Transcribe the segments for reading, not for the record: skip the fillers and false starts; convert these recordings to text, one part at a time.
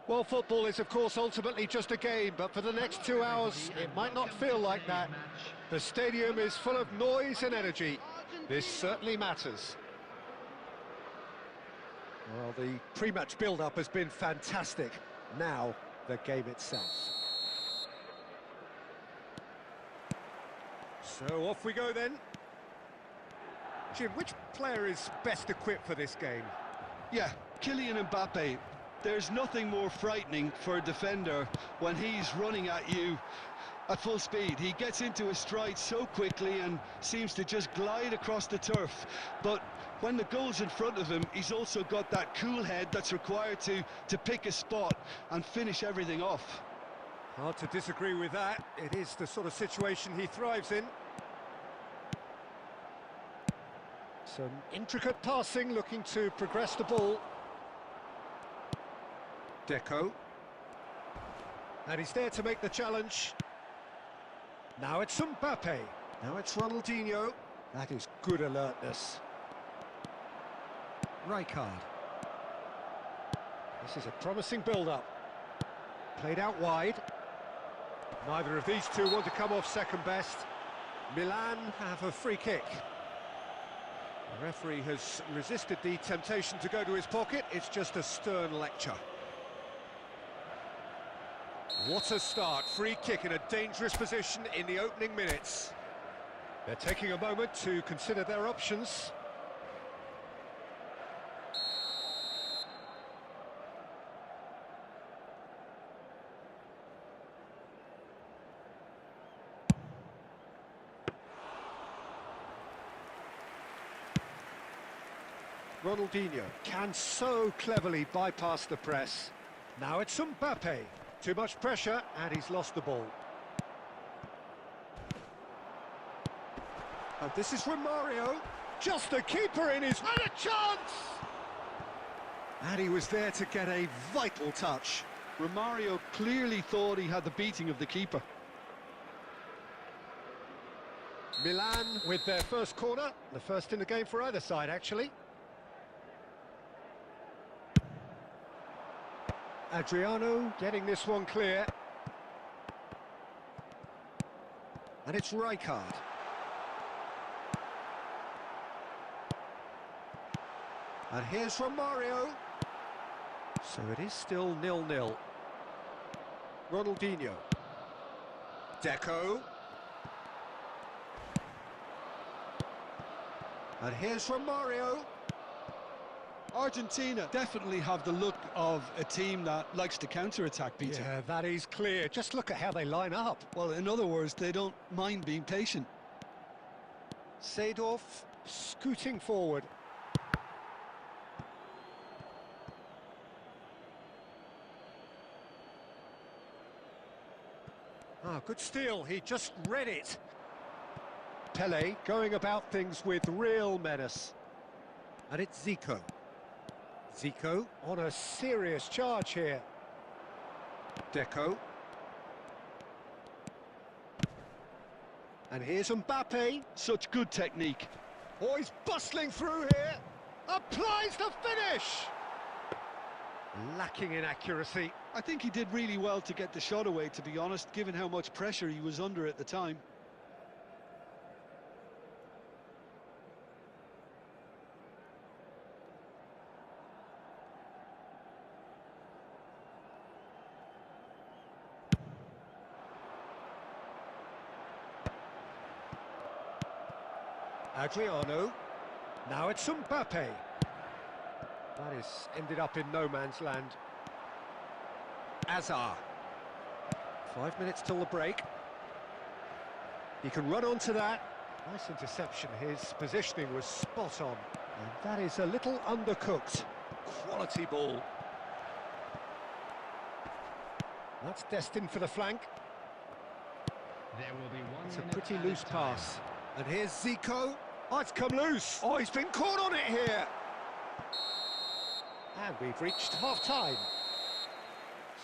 Well, football is, of course, ultimately just a game, but for the next 2 hours, it might not feel like that. The stadium is full of noise and energy. This certainly matters. Well, the pre-match build-up has been fantastic. Now, the game itself. So, off we go then. Jim, which player is best equipped for this game? Yeah, Kylian Mbappe. There's nothing more frightening for a defender when he's running at you at full speed. He gets into his stride so quickly and seems to just glide across the turf. But when the goal's in front of him, he's also got that cool head that's required to pick a spot and finish everything off. Hard to disagree with that. It is the sort of situation he thrives in. Some intricate passing, looking to progress the ball. Deco. And he's there to make the challenge. Now it's Mbappe. Now it's Ronaldinho. That is good alertness. Rijkaard. This is a promising build-up. Played out wide. Neither of these two want to come off second best. Milan have a free kick. The referee has resisted the temptation to go to his pocket. It's just a stern lecture. What a start. Free kick in a dangerous position in the opening minutes. They're taking a moment to consider their options. Ronaldinho can so cleverly bypass the press. Now it's Mbappe. Too much pressure, and he's lost the ball. And this is Romario. Just the keeper in his... And a chance! And he was there to get a vital touch. Romario clearly thought he had the beating of the keeper. Milan with their first corner. The first in the game for either side, actually. Adriano getting this one clear. And it's Rijkaard. And here's Romario. So it is still 0-0. Ronaldinho. Deco. And here's Romario. Argentina definitely have the look of a team that likes to counter-attack, Peter. Yeah, that is clear. Just look at how they line up. Well, in other words, they don't mind being patient. Seedorf scooting forward. Ah, good steal. He just read it. Pele going about things with real menace. And it's Zico. Zico on a serious charge here. Deco. And here's Mbappe. Such good technique. Oh, he's bustling through here. Applies the finish. Lacking in accuracy. I think he did really well to get the shot away, to be honest, given how much pressure he was under at the time. Adriano. Now it's Mbappe. That is ended up in no man's land. Azar. 5 minutes till the break. He can run onto that. Nice interception. His positioning was spot on. And that is a little undercooked. Quality ball. That's destined for the flank. There will be one. It's a pretty loose pass. And here's Zico. Oh, it's come loose. Oh, he's been caught on it here. And we've reached half-time.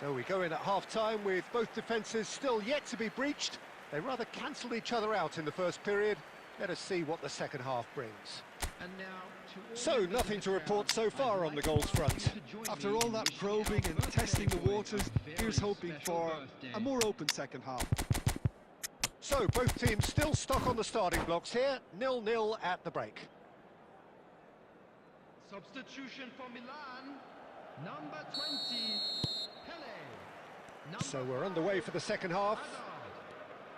So we go in at half-time with both defences still yet to be breached. They rather cancelled each other out in the first period. Let us see what the second half brings. And now So, nothing to report so far on the goals front. After all that probing and testing the waters, here's hoping for a more open second half. So, both teams still stuck on the starting blocks here. 0-0 at the break. substitution for Milan, number 20, Pele. So we're underway for the second half.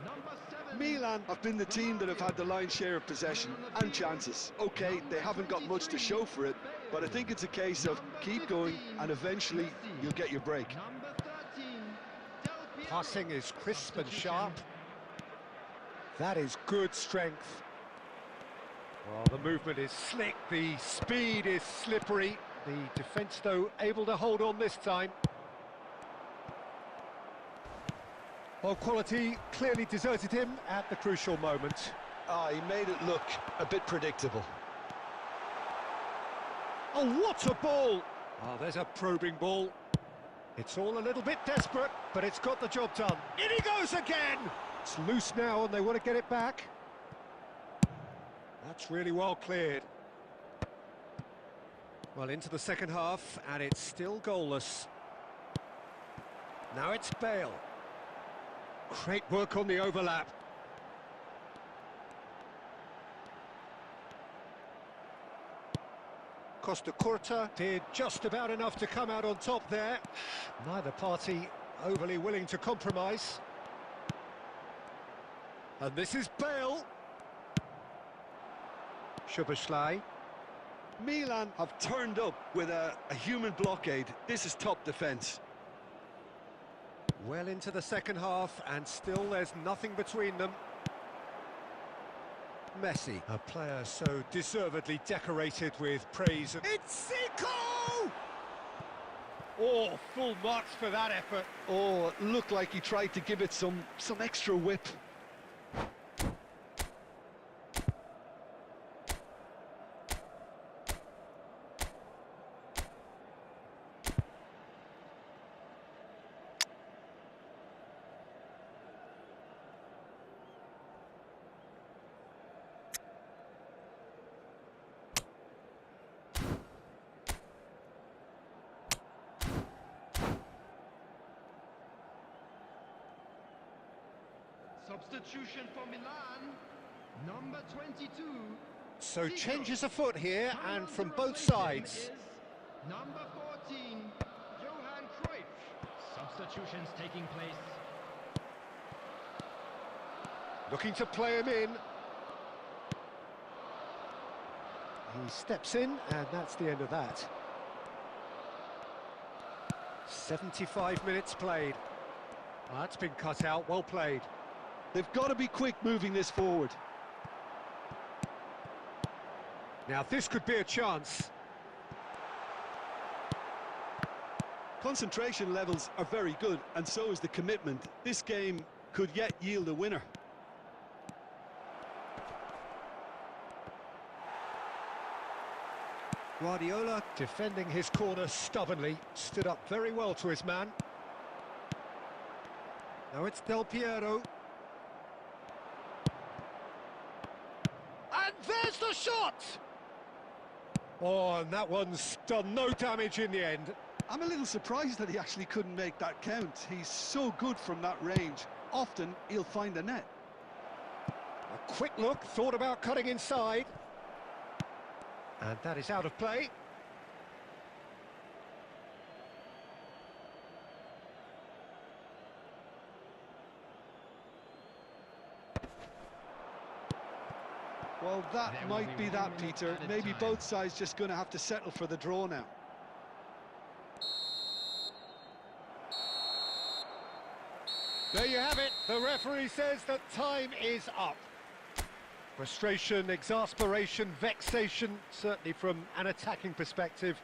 Number 7, Milan have been the team that have had the lion's share of possession and chances. Okay, they haven't got much to show for it, but I think it's a case of keep going and eventually you'll get your break. number 13, Del Piero. Passing is crisp and sharp. That is good strength. Well, the movement is slick, the speed is slippery. The defence, though, able to hold on this time. Well, quality clearly deserted him at the crucial moment. He made it look a bit predictable. Oh, what a ball! Oh, there's a probing ball. It's all a little bit desperate, but it's got the job done. In he goes again! It's loose now and they want to get it back. That's really well cleared. Well, into the second half, and it's still goalless. Now it's Bale. Great work on the overlap. Costa Curta did just about enough to come out on top there. Neither party overly willing to compromise. And this is Bale. Szoboszlai. Milan have turned up with a human blockade. This is top defence. Well into the second half, and still there's nothing between them. Messi, a player so deservedly decorated with praise. It's Zico! Oh, full marks for that effort. Oh, it looked like he tried to give it some extra whip. Substitution for Milan, number 22. So Zico. changes afoot here, Coming and on from to both replace him sides. is number 14, Johan Cruyff. Substitutions taking place. Looking to play him in. He steps in, and that's the end of that. 75 minutes played. Well, that's been cut out, well played. They've got to be quick moving this forward. Now this could be a chance. Concentration levels are very good, and so is the commitment. This game could yet yield a winner. Guardiola defending his corner stubbornly, stood up very well to his man. Now it's Del Piero. And there's the shot! Oh, and that one's done no damage in the end. I'm a little surprised that he actually couldn't make that count. He's so good from that range. Often he'll find a net. A quick look, thought about cutting inside. And that is out of play. Well, that There will might be be 1 that, minute Peter. added Maybe time. both sides just going to have to settle for the draw now. There you have it. The referee says that time is up. Frustration, exasperation, vexation, certainly from an attacking perspective.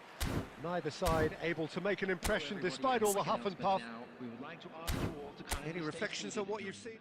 Neither side able to make an impression despite all the huff and puff. Any reflections on what you've seen?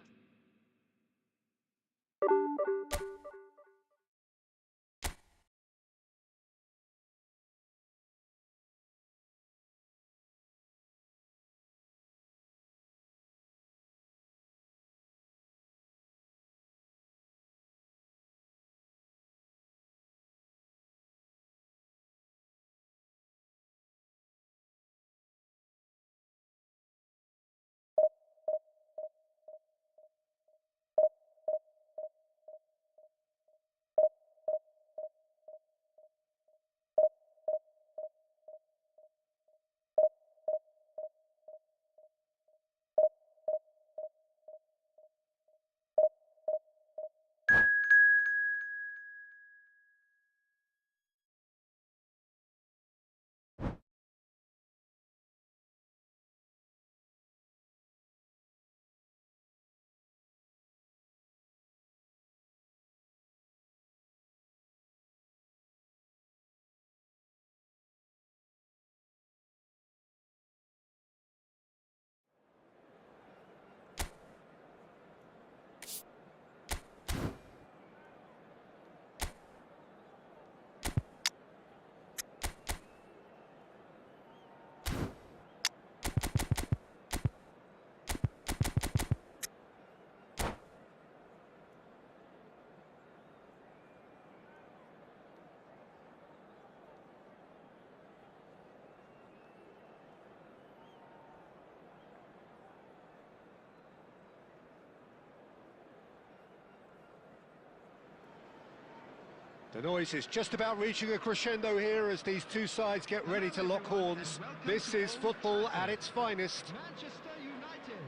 The noise is just about reaching a crescendo here as these two sides get ready to lock horns. This is football at its finest. Manchester United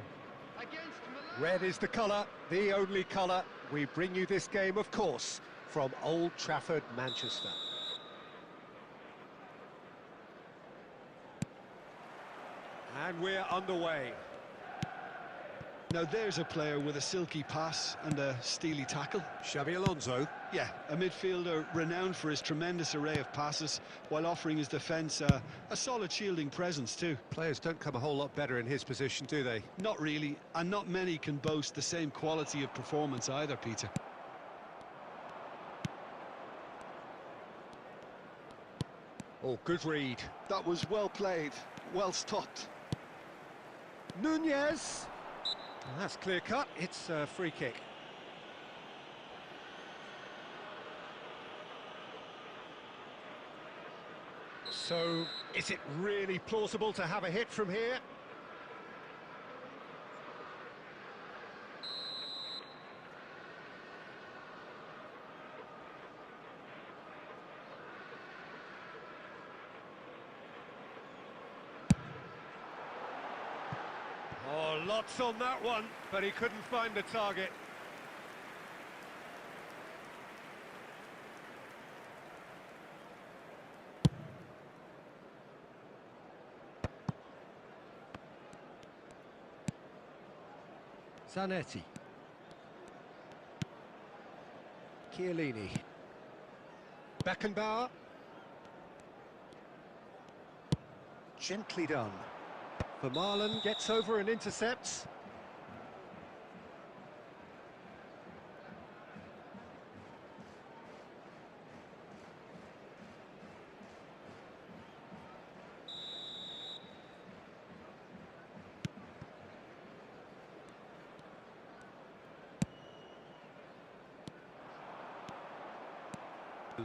against Milan. Red is the colour, the only colour. We bring you this game, of course, from Old Trafford, Manchester. And we're underway. Now there's a player with a silky pass and a steely tackle. Xabi Alonso. Yeah, a midfielder renowned for his tremendous array of passes, while offering his defence a solid shielding presence too. Players don't come a whole lot better in his position, do they? Not really, and not many can boast the same quality of performance either, Peter. Oh, good read. That was well played, well stopped. Nunez. Well, that's clear cut. It's a free kick. So, is it really plausible to have a hit from here? Oh, lots on that one, but he couldn't find the target. Zanetti. Chiellini. Beckenbauer. Gently done. Vermaelen gets over and intercepts.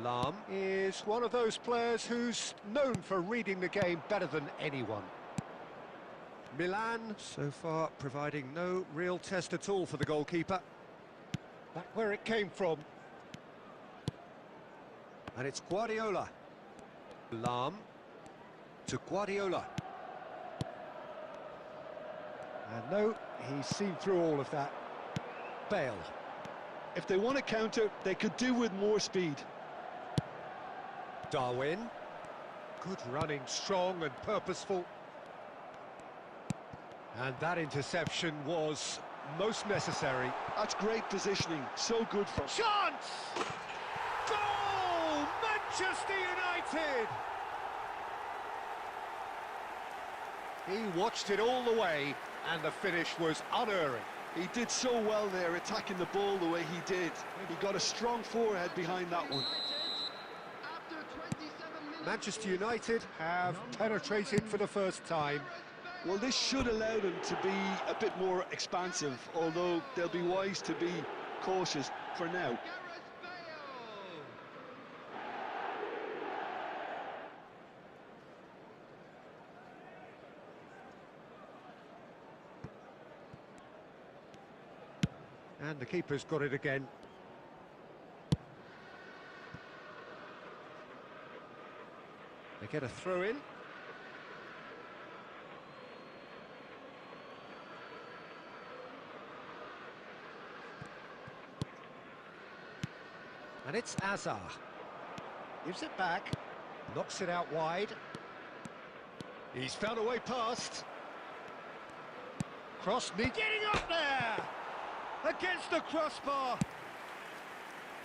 Lahm is one of those players who's known for reading the game better than anyone. Milan, so far, providing no real test at all for the goalkeeper. Back where it came from. And it's Guardiola. Lahm to Guardiola. And no, he's seen through all of that. Bale. If they want to counter, they could do with more speed. Darwin. Good running, strong and purposeful. And that interception was most necessary. That's great positioning, so good for... Chance! Goal! Manchester United! He watched it all the way, and the finish was unerring. He did so well there, attacking the ball the way he did. He got a strong forehead behind that one. Manchester United have penetrated for the first time. Well, this should allow them to be a bit more expansive, although they'll be wise to be cautious for now. And the keeper's got it again. They get a throw in. And it's Azar. Gives it back. Knocks it out wide. He's found a way past. Cross getting up there! Against the crossbar.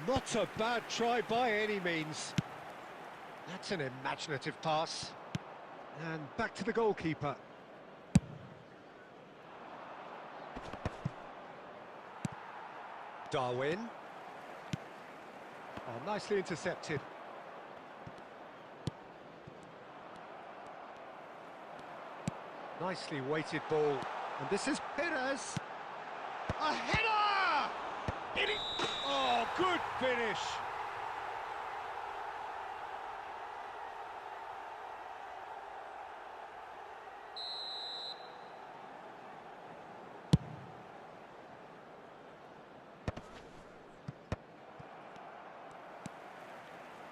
Not a bad try by any means. That's an imaginative pass. And back to the goalkeeper. Darwin. Oh, nicely intercepted. Nicely weighted ball. And this is Perez. A header! Oh, good finish.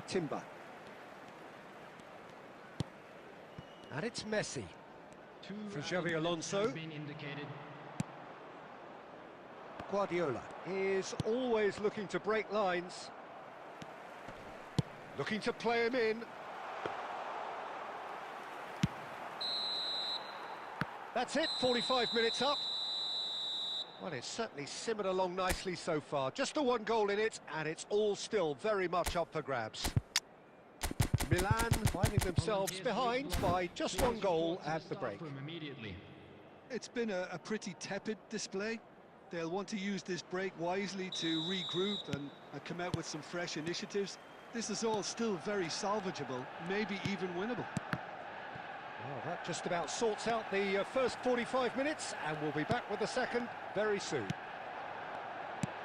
Timber. And it's Messi. For Xabi Alonso. Guardiola is always looking to break lines. Looking to play him in. That's it, 45 minutes up. Well, it's certainly simmered along nicely so far. Just the one goal in it, and it's all still very much up for grabs. Milan finding themselves behind by just one goal at the break. It's been a pretty tepid display. They'll want to use this break wisely to regroup and come out with some fresh initiatives. This is all still very salvageable, maybe even winnable. Well, that just about sorts out the first 45 minutes, and we'll be back with the second very soon.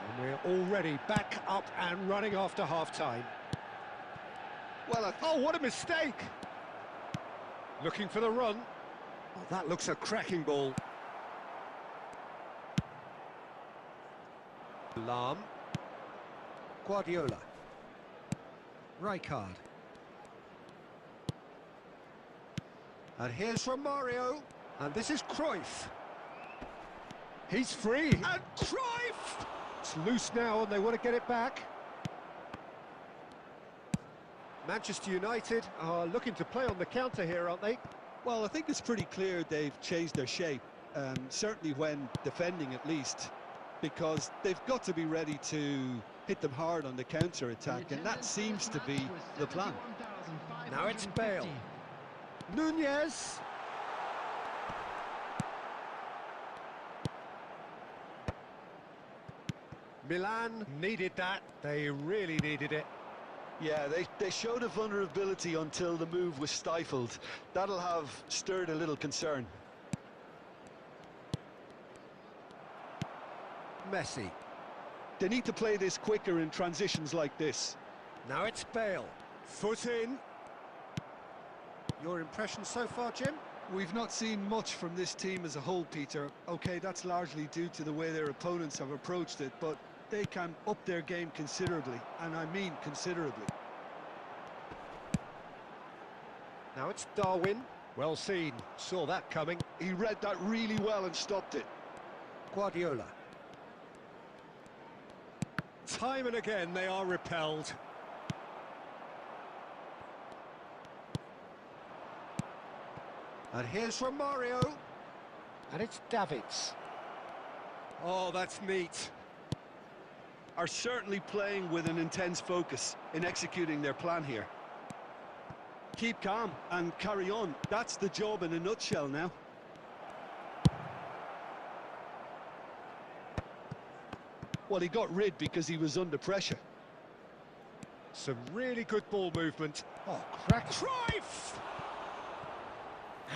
And we're already back up and running after half-time. Well, oh, what a mistake! Looking for the run. Oh, that looks a cracking ball. Lam. Guardiola. Rijkaard. And here's Romario. And this is Cruyff. He's free. And Cruyff! It's loose now and they want to get it back. Manchester United are looking to play on the counter here, aren't they? Well, I think it's pretty clear they've changed their shape, certainly when defending at least, because they've got to be ready to hit them hard on the counter-attack, and that seems to be the plan. Now it's Bale. Nunez. Milan needed that. They really needed it. Yeah, they showed a vulnerability until the move was stifled. That'll have stirred a little concern. Messi. They need to play this quicker in transitions like this. Now it's Bale. Foot in. Your impression so far, Jim? We've not seen much from this team as a whole, Peter. OK, that's largely due to the way their opponents have approached it, but they can up their game considerably, and I mean considerably. Now it's Darwin. Well seen. Saw that coming. He read that really well and stopped it. Guardiola. Time and again they are repelled. And here's Romario. And it's Davids. Oh, that's neat. Are certainly playing with an intense focus in executing their plan here. Keep calm and carry on. That's the job in a nutshell now. Well, he got rid because he was under pressure. Some really good ball movement. Oh, crack. Cruyff!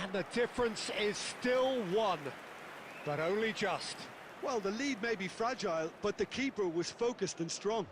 And the difference is still one, but only just. Well, the lead may be fragile, but the keeper was focused and strong.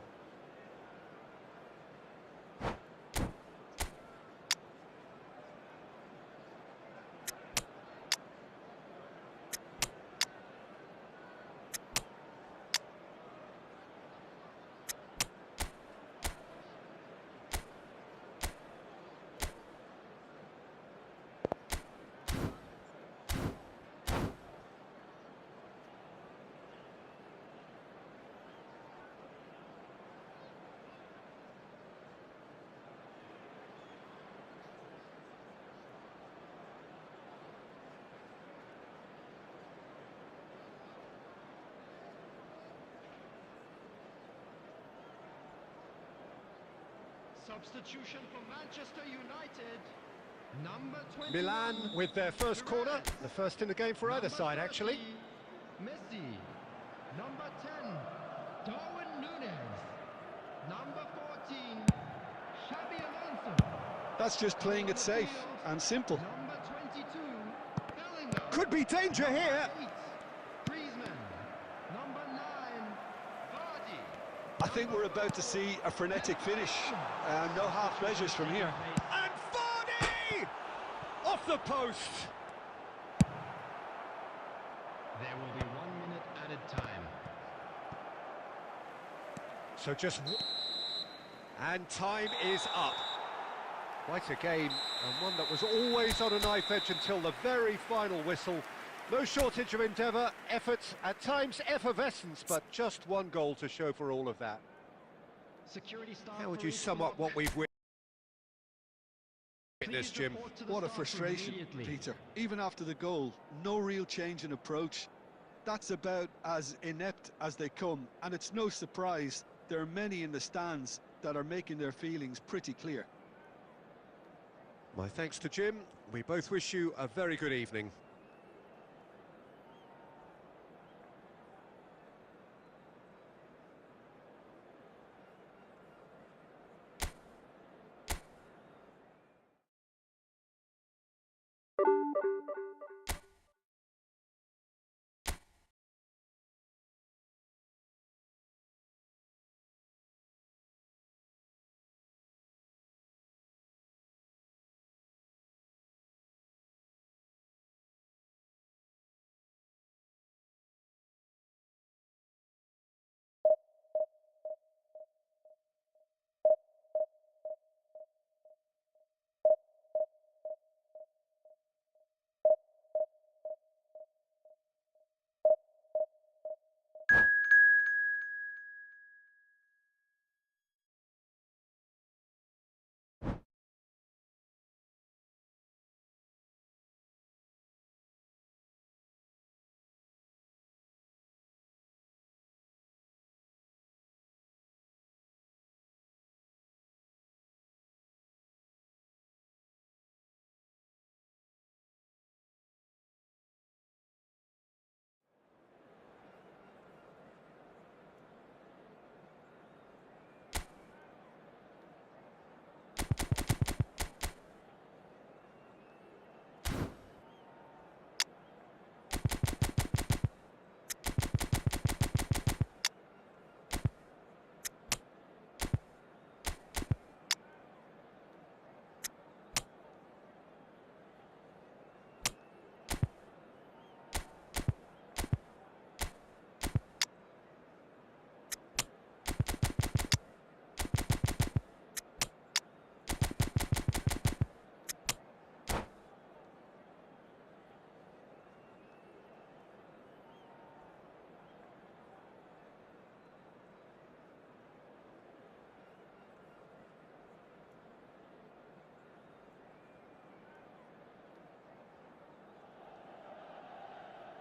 Substitution for Manchester United. Number 20. Milan with their first corner, the first in the game for either side, actually. Messi. Number 10, Darwin Nunez. Number 14, Xabi Alonso. That's just playing it safe and simple. Number 22, Bellingham. Could be danger here. 8, Griezmann. Number 9, Vardy. I think we're about to see a frenetic finish. No half measures from here. And Vardy! Off the post. There will be 1 minute added time. So just... And time is up. Quite a game, and one that was always on a knife edge until the very final whistle. No shortage of endeavour, effort, at times effervescence, but just one goal to show for all of that. Security staff. How would you sum up what we've witnessed? this, Jim. What a frustration, Peter. Even after the goal, no real change in approach. That's about as inept as they come, and it's no surprise there are many in the stands that are making their feelings pretty clear. My thanks to Jim. We both wish you a very good evening.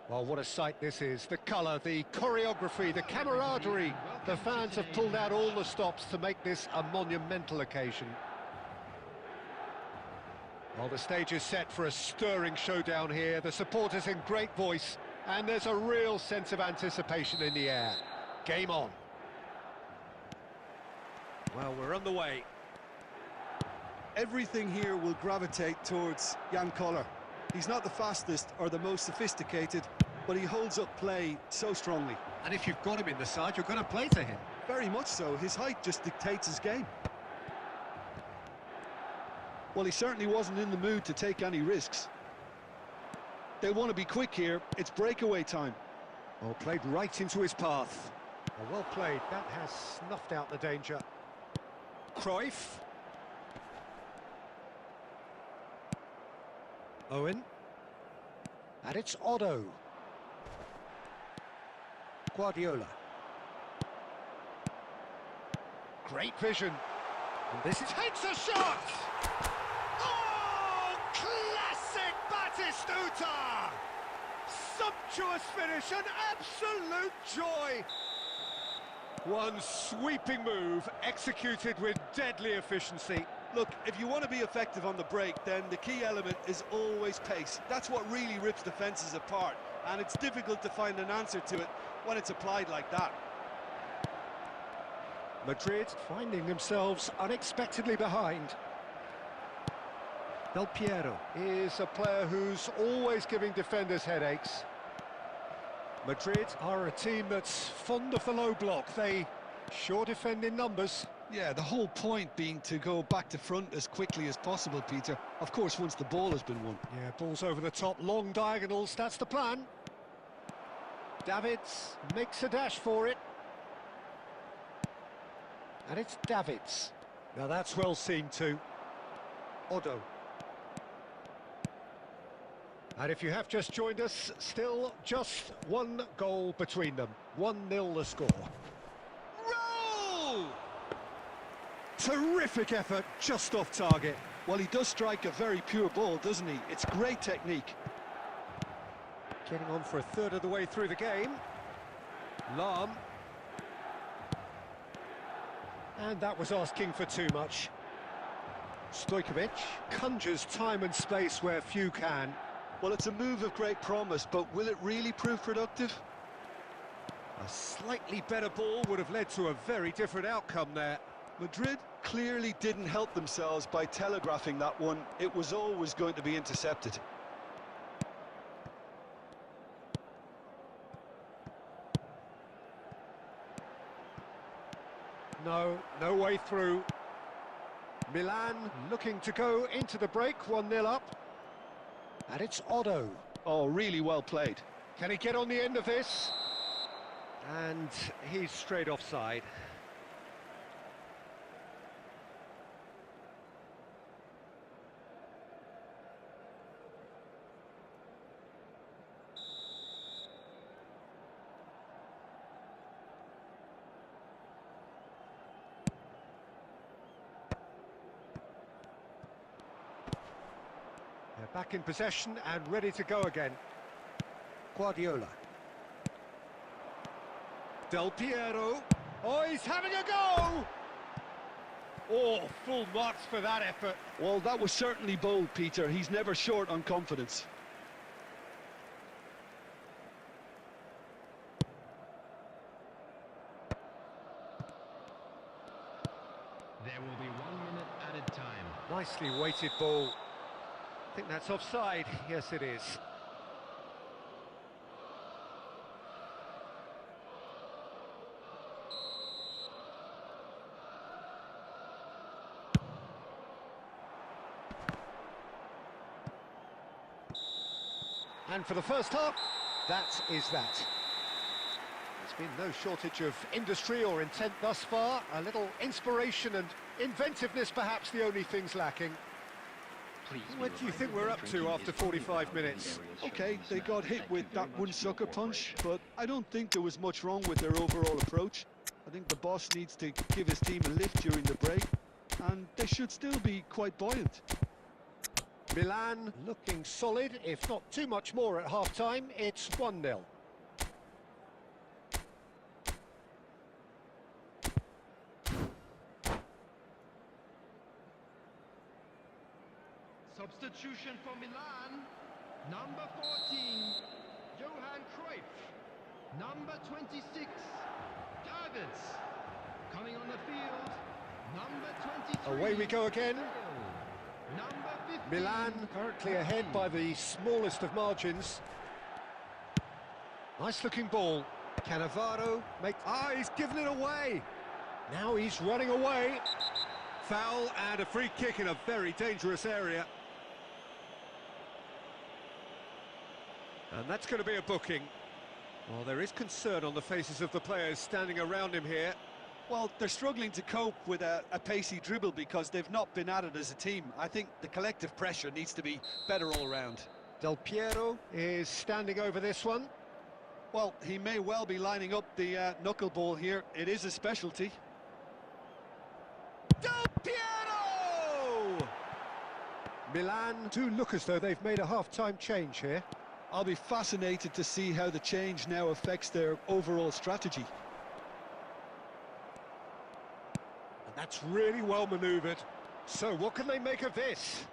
Well, what a sight this is. The colour, the choreography, the camaraderie. The fans have pulled out all the stops to make this a monumental occasion. Well, the stage is set for a stirring showdown here. The supporters in great voice, and there's a real sense of anticipation in the air. Game on. Well, we're on the way. Everything here will gravitate towards Jan Koller. He's not the fastest or the most sophisticated, but he holds up play so strongly. And if you've got him in the side, you're going to play to him. Very much so. His height just dictates his game. Well, he certainly wasn't in the mood to take any risks. They want to be quick here. It's breakaway time. Well, played right into his path. Well played. That has snuffed out the danger. Cruyff. Owen. And it's Otto. Guardiola. Great vision. And this is hits a shot! Oh, classic Batistuta! Sumptuous finish, an absolute joy! One sweeping move, executed with deadly efficiency. Look, if you want to be effective on the break, then the key element is always pace. That's what really rips defences apart, and it's difficult to find an answer to it when it's applied like that. Madrid finding themselves unexpectedly behind. Del Piero is a player who's always giving defenders headaches. Madrid are a team that's fond of the low block. They sure defend in numbers. Yeah, the whole point being to go back to front as quickly as possible, Peter. Of course, once the ball has been won. Yeah, balls over the top, long diagonals, that's the plan. Davids makes a dash for it. And it's Davids. Now that's well seen too. Otto. And if you have just joined us, still just one goal between them. 1-0 the score. Roll! Terrific effort, just off target. Well, he does strike a very pure ball, doesn't he? It's great technique. Getting on for a third of the way through the game. Lahm. And that was asking for too much. Stojkovic conjures time and space where few can. Well, it's a move of great promise, but will it really prove productive? A slightly better ball would have led to a very different outcome there. Madrid clearly didn't help themselves by telegraphing that one. It was always going to be intercepted. No way through. Milan looking to go into the break, 1-0 up. And it's Otto. Oh, really well played. Can he get on the end of this? And he's straight offside. They're back in possession and ready to go again. Guardiola. Del Piero. Oh, he's having a go! Oh, full marks for that effort. Well, that was certainly bold, Peter. He's never short on confidence. There will be 1 minute added time. Nicely weighted ball. I think that's offside. Yes, it is. And for the first half, that is that. There's been no shortage of industry or intent thus far. A little inspiration and inventiveness, perhaps the only things lacking. What do you think we're up to after 45 minutes? Okay, they got hit with that one sucker punch, but I don't think there was much wrong with their overall approach. I think the boss needs to give his team a lift during the break, and they should still be quite buoyant. Milan looking solid, if not too much more at half-time. It's 1-0. Substitution for Milan. Number 14, Johan Cruyff. Number 26, Davids. Coming on the field, number 23. Away we go again. Number 15. Milan currently ahead by the smallest of margins. Nice looking ball. Cannavaro make... Ah, he's given it away. Now he's running away. Foul and a free kick in a very dangerous area. And that's going to be a booking. Well, there is concern on the faces of the players standing around him here. Well, they're struggling to cope with a pacey dribble because they've not been at it as a team. I think the collective pressure needs to be better all round. Del Piero is standing over this one. Well, he may well be lining up the knuckleball here. It is a specialty. Del Piero! Milan do look as though they've made a half-time change here. I'll be fascinated to see how the change now affects their overall strategy. And that's really well manoeuvred. So what can they make of this?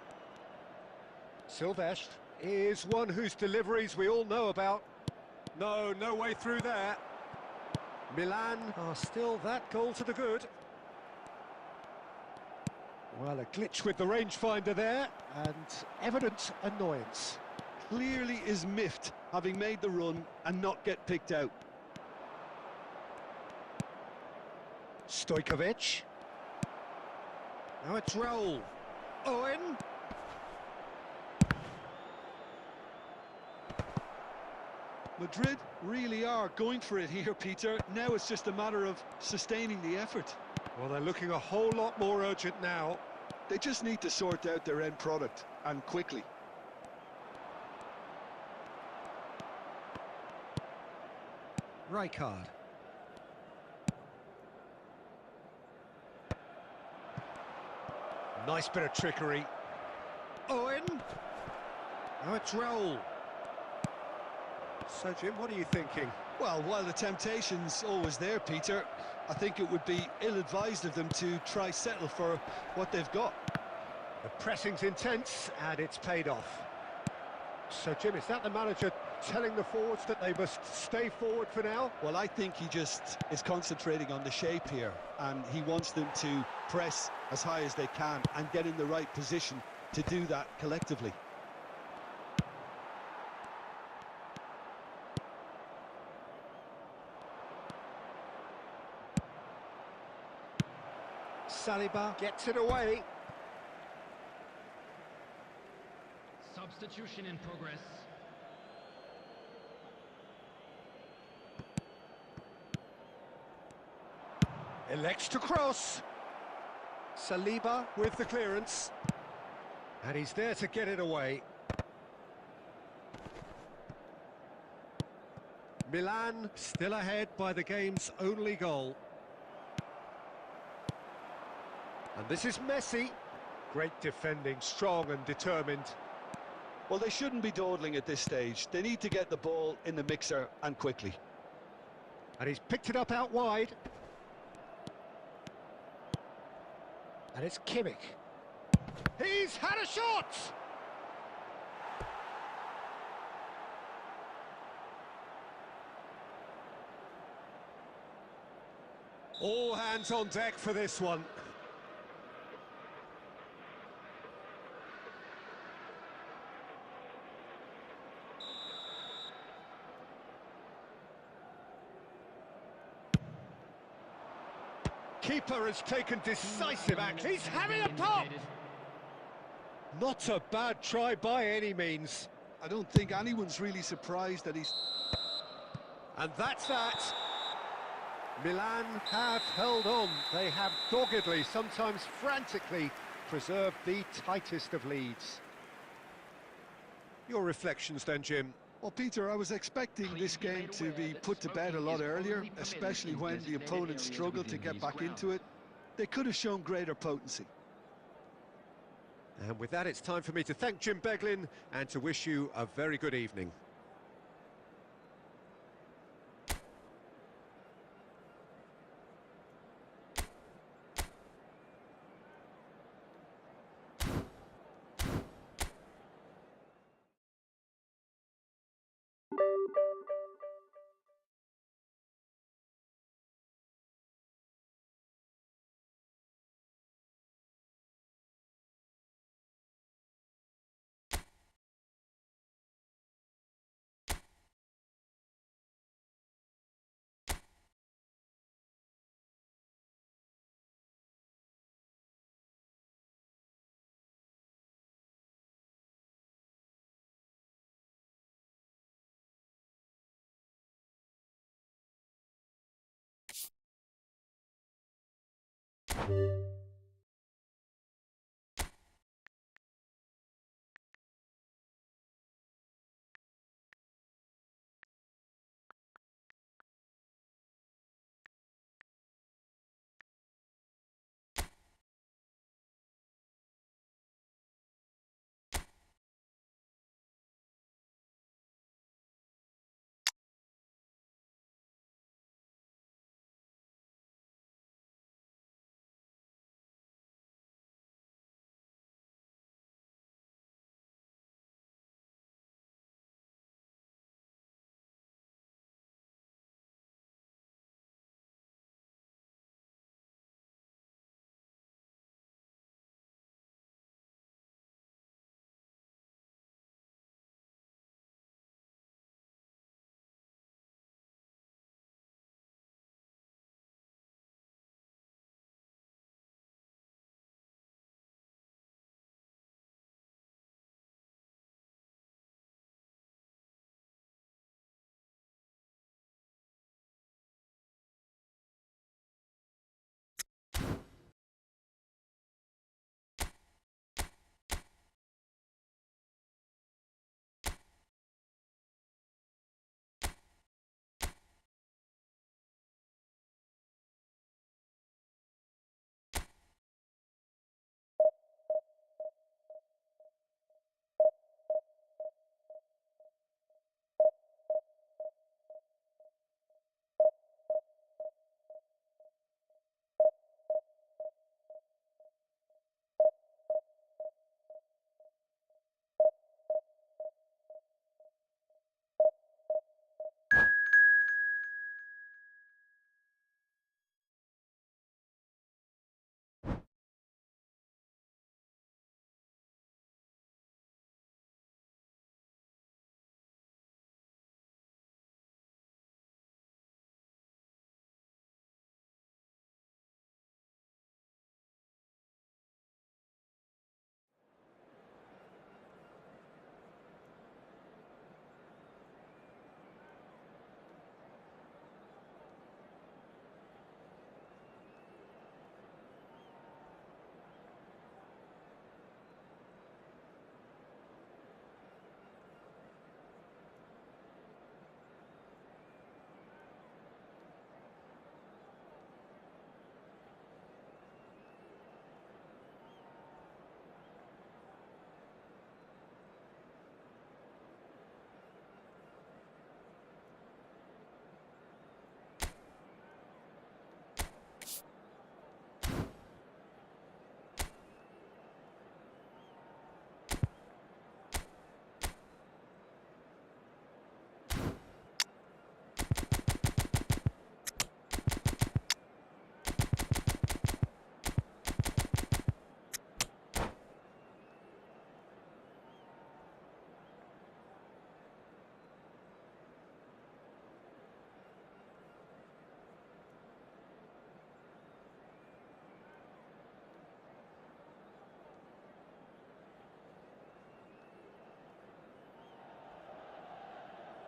Silvestre is one whose deliveries we all know about. No way through there. Milan are still that goal to the good. Well, a glitch with the rangefinder there, and evident annoyance. Clearly is miffed, having made the run and not get picked out. Stojkovic. Now it's Raul. Owen. Madrid really are going for it here, Peter. Now it's just a matter of sustaining the effort. Well, they're looking a whole lot more urgent now. They just need to sort out their end product, and quickly. Rijkaard. Nice bit of trickery. Owen. Now it's Raul. So, Jim, what are you thinking? Well, while the temptation's always there, Peter, I think it would be ill-advised of them to try settle for what they've got. The pressing's intense, and it's paid off. So, Jim, is that the manager telling the forwards that they must stay forward for now? Well, I think he just is concentrating on the shape here, and he wants them to press as high as they can and get in the right position to do that collectively. Saliba gets it away. Substitution in progress. Elects to cross. Saliba with the clearance. And he's there to get it away. Milan still ahead by the game's only goal. And this is Messi. Great defending, strong and determined. Well, they shouldn't be dawdling at this stage. They need to get the ball in the mixer and quickly. And he's picked it up out wide. And it's Kimmich. He's had a shot! All hands on deck for this one. Keeper has taken decisive action. He's having a pop! Not a bad try by any means. I don't think anyone's really surprised that he's... And that's that. Milan have held on. They have doggedly, sometimes frantically, preserved the tightest of leads. Your reflections then, Jim? Well, Peter, I was expecting this game to be put to bed a lot earlier, especially when the opponent struggled to get back into it. They could have shown greater potency. And with that, it's time for me to thank Jim Beglin and to wish you a very good evening.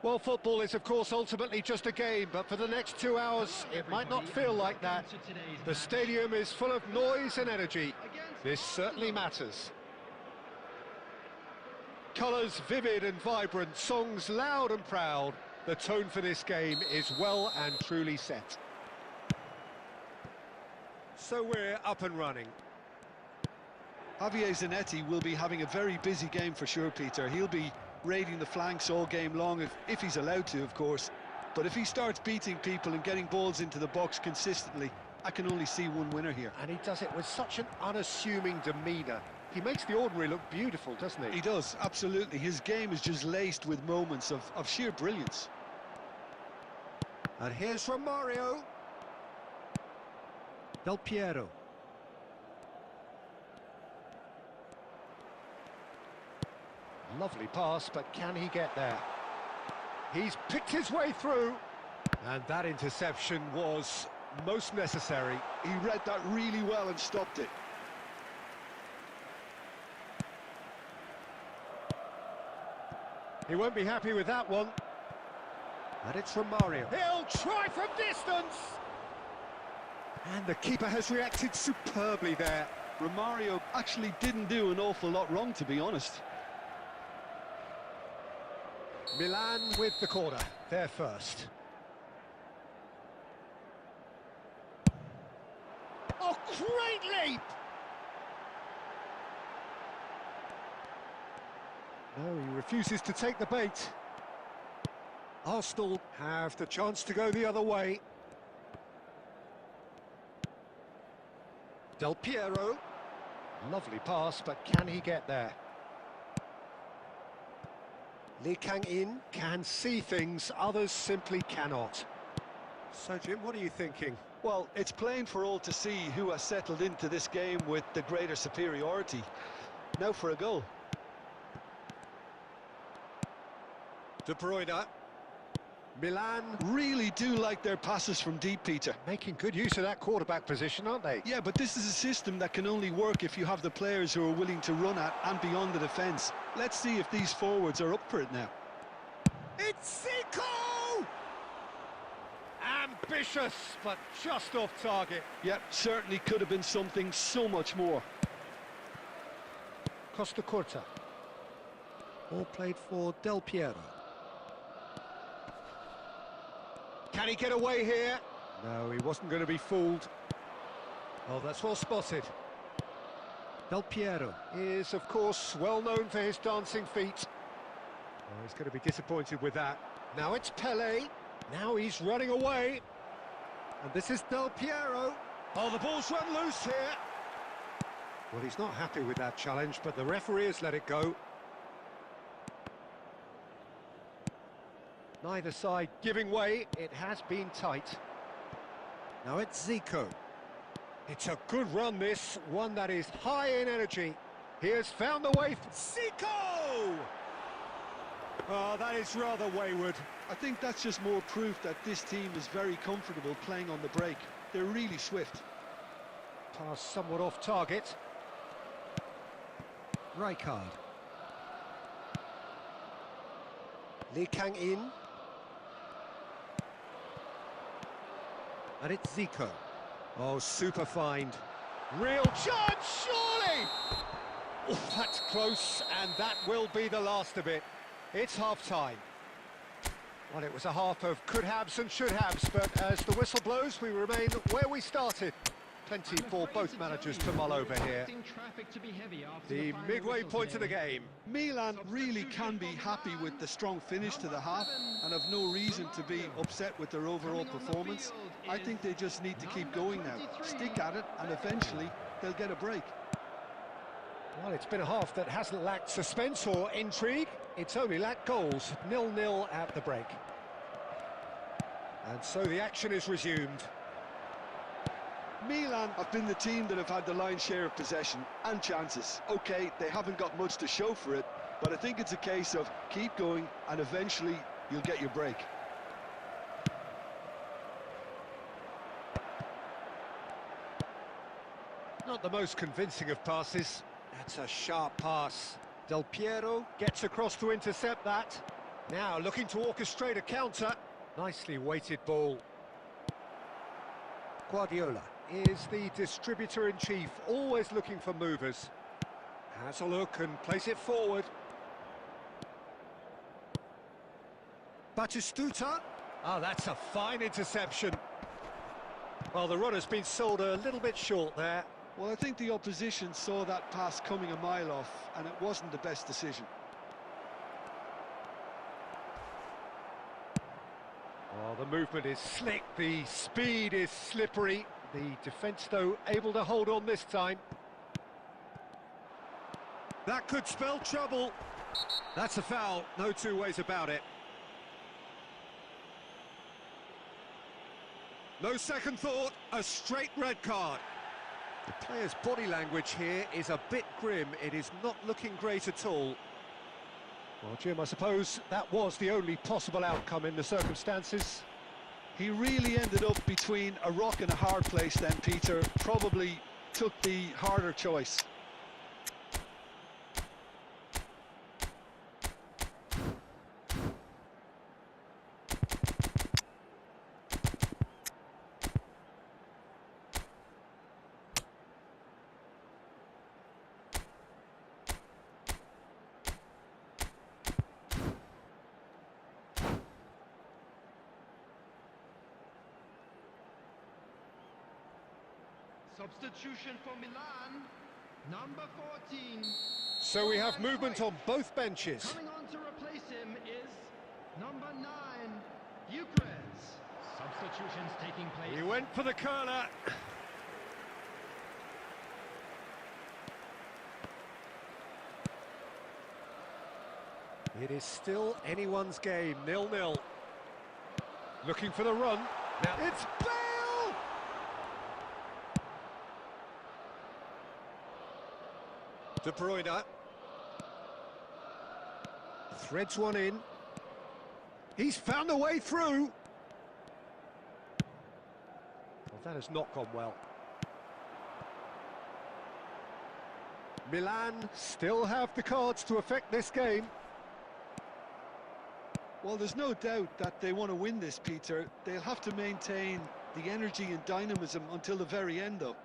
Well, football is, of course, ultimately just a game, but for the next 2 hours, it might not feel like that. The stadium is full of noise and energy. This certainly matters. Colours vivid and vibrant, songs loud and proud. The tone for this game is well and truly set. So we're up and running. Javier Zanetti will be having a very busy game for sure, Peter. He'll be raiding the flanks all game long, if he's allowed to, of course. But if he starts beating people and getting balls into the box consistently, I can only see one winner here. And he does it with such an unassuming demeanour. He makes the ordinary look beautiful, doesn't he? He does, absolutely. His game is just laced with moments of sheer brilliance. And here's from Mario. Del Piero. Lovely pass, but can he get there? He's picked his way through. And that interception was most necessary. He read that really well and stopped it. He won't be happy with that one. And it's from Mario. He'll try from distance! And the keeper has reacted superbly there. Romario actually didn't do an awful lot wrong, to be honest. Milan with the corner, they're first. Oh, great leap! No, he refuses to take the bait. Arsenal have the chance to go the other way. Del Piero. Lovely pass, but can he get there? Lee Kang-in can see things others simply cannot. So, Jim, what are you thinking? Well, it's plain for all to see who has settled into this game with the greater superiority. Now for a goal. De Bruyne. Milan really do like their passes from deep, Peter. making good use of that quarterback position, aren't they? Yeah, but this is a system that can only work if you have the players who are willing to run at and beyond the defence. Let's see if these forwards are up for it now. It's Zico! Ambitious, but just off target. Yep, certainly could have been something so much more. Costa Curta. All played for Del Piero. Can he get away here? No, he wasn't going to be fooled. Oh, that's well spotted. Del Piero is, of course, well known for his dancing feet. Oh, he's going to be disappointed with that. Now it's Pele. Now he's running away. And this is Del Piero. Oh, the ball's run loose here. Well, he's not happy with that challenge, but the referee has let it go. Neither side giving way. It has been tight. Now it's Zico. It's a good run, this. One that is high in energy. He has found the way. Zico! Oh, that is rather wayward. I think that's just more proof that this team is very comfortable playing on the break. They're really swift. Pass somewhat off target. Rijkaard. Lee Kang-in. And it's Zico. Oh, super find. Real chance, surely! Oh, that's close, and that will be the last of it. It's half-time. Well, it was a half of could-haves and should-haves, but as the whistle blows, we remain where we started. Plenty for both managers to mull over here. The midway point of the game. Milan really can be happy with the strong finish to the half and have no reason to be upset with their overall performance. I think they just need to keep going now. Stick at it and eventually they'll get a break. Well, it's been a half that hasn't lacked suspense or intrigue. It's only lacked goals. 0-0 at the break. And so the action is resumed. Milan have been the team that have had the lion's share of possession and chances. Okay, they haven't got much to show for it, but I think it's a case of keep going and eventually you'll get your break. Not the most convincing of passes. That's a sharp pass. Del Piero gets across to intercept that. Now looking to orchestrate a counter. Nicely weighted ball. Guardiola is the distributor-in-chief, always looking for movers. Has a look and plays it forward. Batistuta. Oh, that's a fine interception. Well, the runner's been sold a little bit short there. Well, I think the opposition saw that pass coming a mile off, and it wasn't the best decision. Oh, the movement is slick, the speed is slippery. The defence, though, able to hold on this time. That could spell trouble. That's a foul, no two ways about it. No second thought, a straight red card. The player's body language here is a bit grim. It is not looking great at all. Well, Jim, I suppose that was the only possible outcome in the circumstances. He really ended up between a rock and a hard place then, Peter. Probably took the harder choice. Substitution for Milan, number 14. So we have movement on both benches. Coming on to replace him is number 9, Eucharist. Substitutions taking place. He went for the curler. It is still anyone's game, 0-0. Looking for the run. Now it's Bale! De Bruyne. Threads one in. He's found a way through. Well, that has not gone well. Milan still have the cards to affect this game. Well, there's no doubt that they want to win this, Peter. They'll have to maintain the energy and dynamism until the very end, though.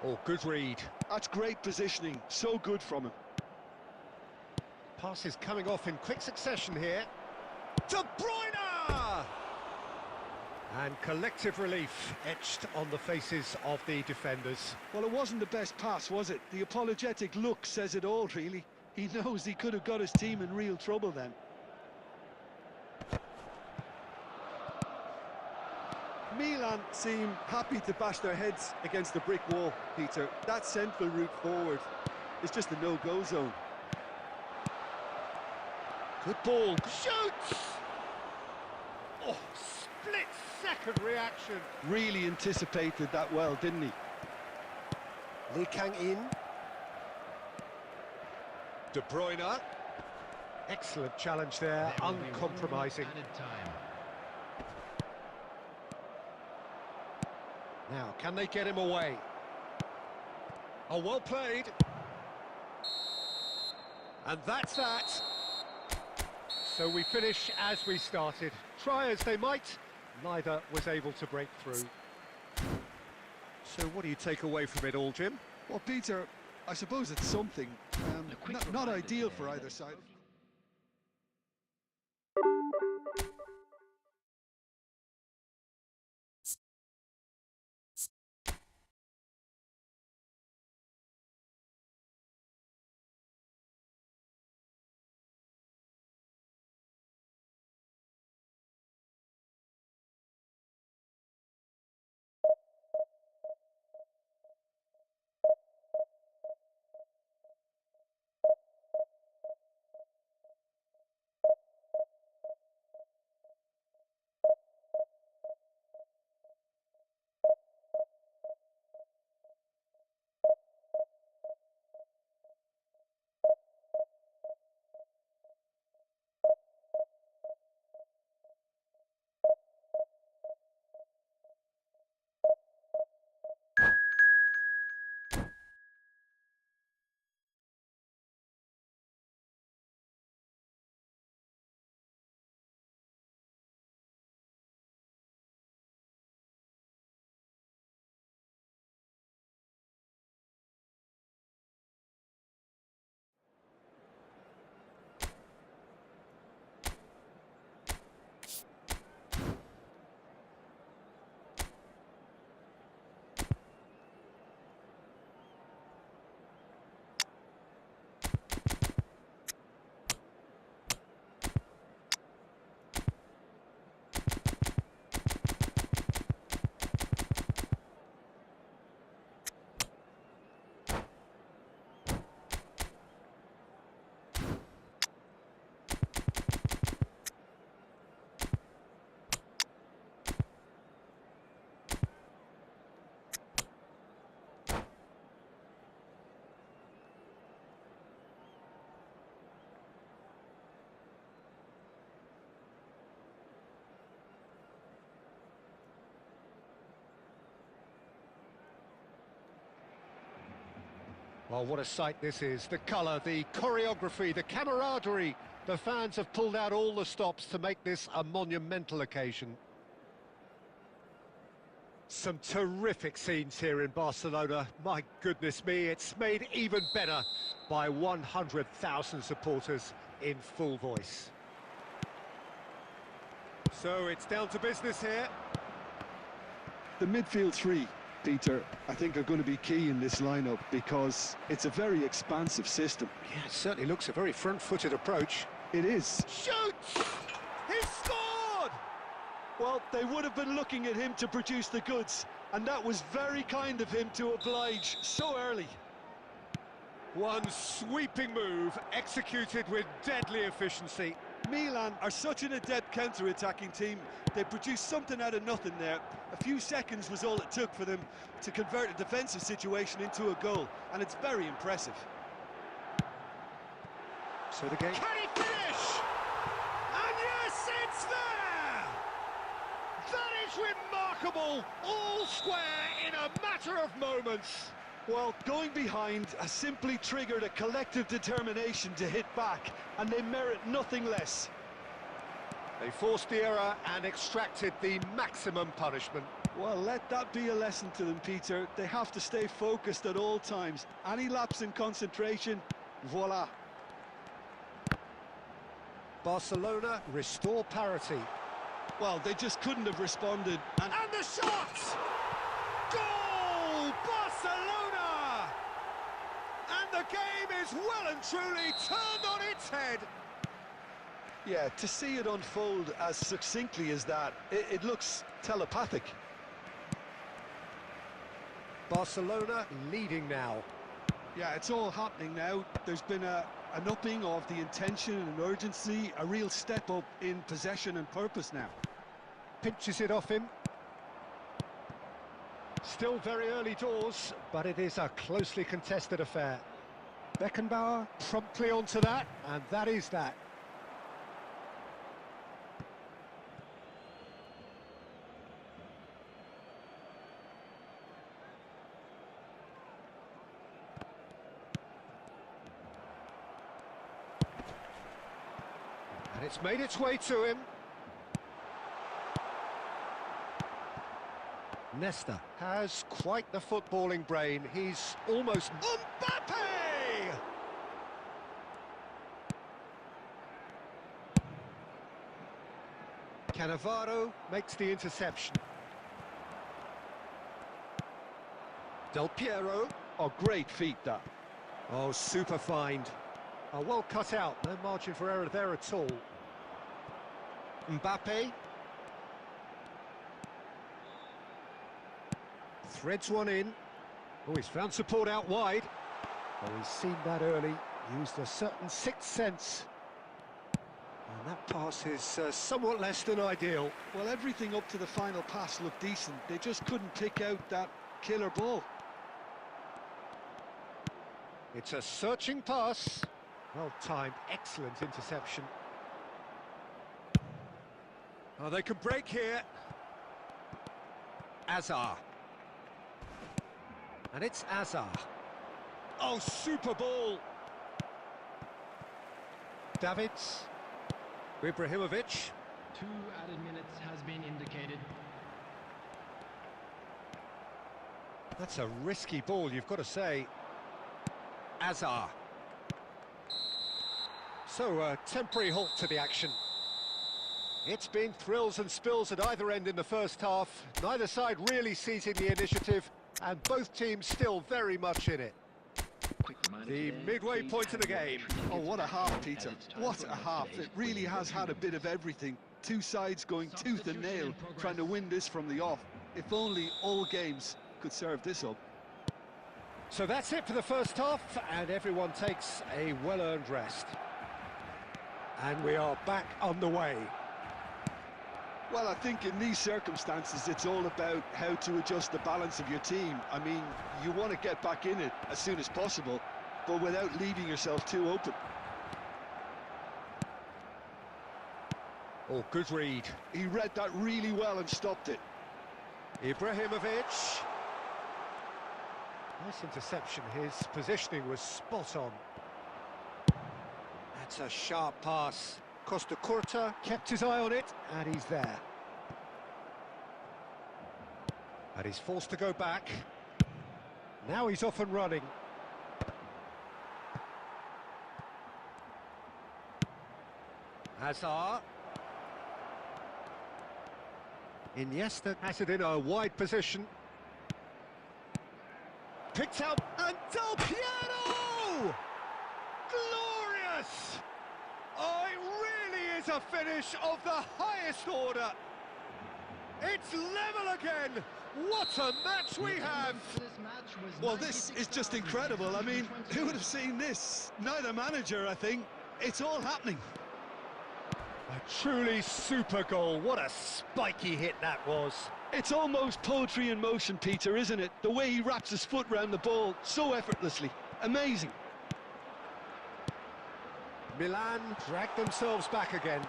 Oh, good read. That's great positioning. So good from him. Passes coming off in quick succession here. De Bruyne! And collective relief etched on the faces of the defenders. Well, it wasn't the best pass, was it? The apologetic look says it all, really. He knows he could have got his team in real trouble then. Milan seem happy to bash their heads against the brick wall, Peter. That central route forward is just a no-go zone. Good ball. Shoots! Oh, split-second reaction. Really anticipated that well, didn't he? Lee Kang-in. De Bruyne. Excellent challenge there, uncompromising. Now, can they get him away? Oh, well played. And that's that. So we finish as we started. Try as they might, neither was able to break through. So what do you take away from it all, Jim? Well, Peter, I suppose it's something. Not ideal for either side. Well, what a sight this is. The colour, the choreography, the camaraderie. The fans have pulled out all the stops to make this a monumental occasion. Some terrific scenes here in Barcelona. My goodness me, it's made even better by 100,000 supporters in full voice. So it's down to business here. The midfield three, Peter, I think are going to be key in this lineup because it's a very expansive system. Yeah, it certainly looks a very front-footed approach. It is. Shoots! He scored! Well, they would have been looking at him to produce the goods, and that was very kind of him to oblige so early. One sweeping move, executed with deadly efficiency. Milan are such an adept counter-attacking team. They produced something out of nothing there. A few seconds was all it took for them to convert a defensive situation into a goal, and it's very impressive. So the game... Can he finish? And yes, it's there! That is remarkable! All square in a matter of moments. Well, going behind has simply triggered a collective determination to hit back, and they merit nothing less. They forced the error and extracted the maximum punishment. Well, let that be a lesson to them, Peter. They have to stay focused at all times. Any lapse in concentration, voila. Barcelona restore parity. Well, they just couldn't have responded. And the shot! Goal! Barcelona! And the game is well and truly turned on its head. Yeah, to see it unfold as succinctly as that, it looks telepathic. Barcelona leading now. Yeah, it's all happening now. There's been an upping of the intention and urgency, a real step up in possession and purpose now. Pinches it off him. Still very early doors, but it is a closely contested affair. Beckenbauer promptly onto that, and that is that. And it's made its way to him. Nesta has quite the footballing brain. He's almost... Mbappe! Cannavaro makes the interception. Del Piero. Oh, great feat, that. Oh, super find. Oh, well cut out. No margin for error there at all. Mbappe. Threads one in. Oh, he's found support out wide. Oh, he's seen that early. Used a certain sixth sense. And that pass is somewhat less than ideal. Well, everything up to the final pass looked decent. They just couldn't pick out that killer ball. It's a searching pass. Well timed, excellent interception. Oh, they could break here. Azar. And it's Azar. Oh, super ball. Davids. Ibrahimovic. 2 added minutes has been indicated. That's a risky ball, you've got to say. Azar. So, a temporary halt to the action. It's been thrills and spills at either end in the first half. Neither side really seizing the initiative, and both teams still very much in it. The midway point of the game. Oh, what a half, Peter. What a half. It really has had a bit of everything. Two sides going tooth and nail, trying to win this from the off. If only all games could serve this up. So that's it for the first half, and everyone takes a well-earned rest. And we are back on the way. Well, I think in these circumstances, it's all about how to adjust the balance of your team. I mean, you want to get back in it as soon as possible, but without leaving yourself too open. Oh, good read. He read that really well and stopped it. Ibrahimovic. Nice interception, his positioning was spot on. That's a sharp pass. Costa Curta kept his eye on it, and he's there. And he's forced to go back. Now he's off and running. Hazard. Iniesta has it in a wide position. Picked out, and Del Piero! Glorious! Oh, it really is a finish of the highest order. It's level again. What a match we have! Well, this is just incredible. I mean, who would have seen this? Neither manager, I think. It's all happening. A truly super goal. What a spiky hit that was. It's almost poetry in motion, Peter, isn't it? The way he wraps his foot round the ball so effortlessly. Amazing. Milan dragged themselves back again.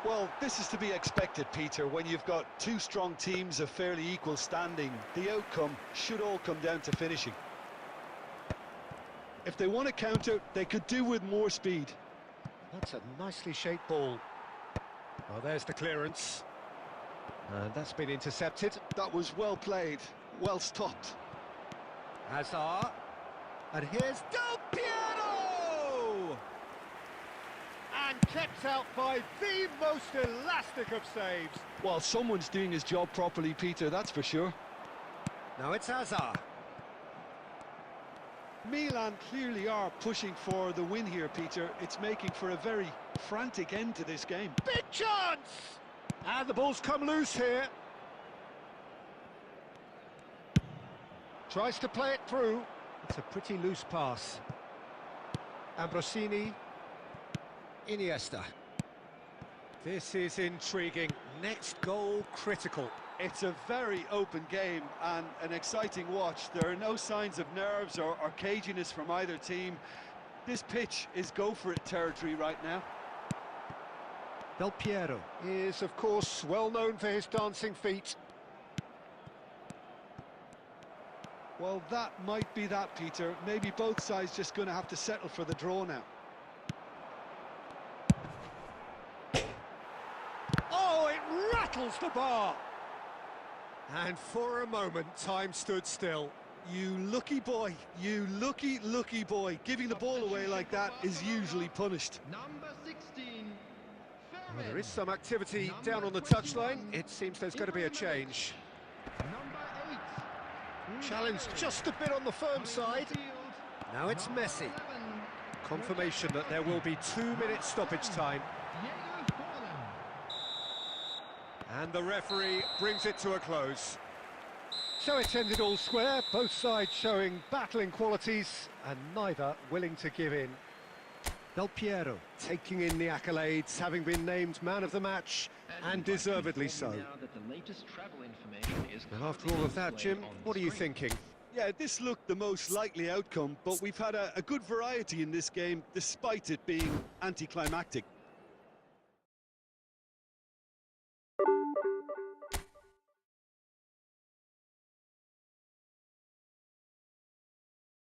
Well, this is to be expected, Peter. When you've got two strong teams of fairly equal standing, the outcome should all come down to finishing. If they want to counter, they could do with more speed. That's a nicely shaped ball. Oh, there's the clearance. And that's been intercepted. That was well played, well stopped. Hazard. And here's Del Piero! And kept out by the most elastic of saves. Well, someone's doing his job properly, Peter, that's for sure. Now it's Hazard. Milan clearly are pushing for the win here, Peter. It's making for a very frantic end to this game. Big chance! And the ball's come loose here. Tries to play it through. It's a pretty loose pass. Ambrosini. Iniesta. This is intriguing. Next goal critical. It's a very open game and an exciting watch. There are no signs of nerves or caginess from either team. This pitch is go-for-it territory right now. Del Piero is, of course, well known for his dancing feet. Well, that might be that, Peter. Maybe both sides just going to have to settle for the draw now. Oh, it rattles the bar! And for a moment, time stood still. You lucky boy, you lucky boy. Giving the ball away like that is usually punished. Number 16. Well, there is some activity down on the touchline. It seems there's going to be a change. Number 8. Challenged just a bit on the firm side. Now it's Messi. Confirmation that there will be 2 minutes stoppage time. And the referee brings it to a close. So it's ended all square, both sides showing battling qualities and neither willing to give in. Del Piero taking in the accolades, having been named man of the match, and deservedly so. And after all of that, Jim, what are you thinking? Yeah, this looked the most likely outcome, but we've had a good variety in this game, despite it being anticlimactic.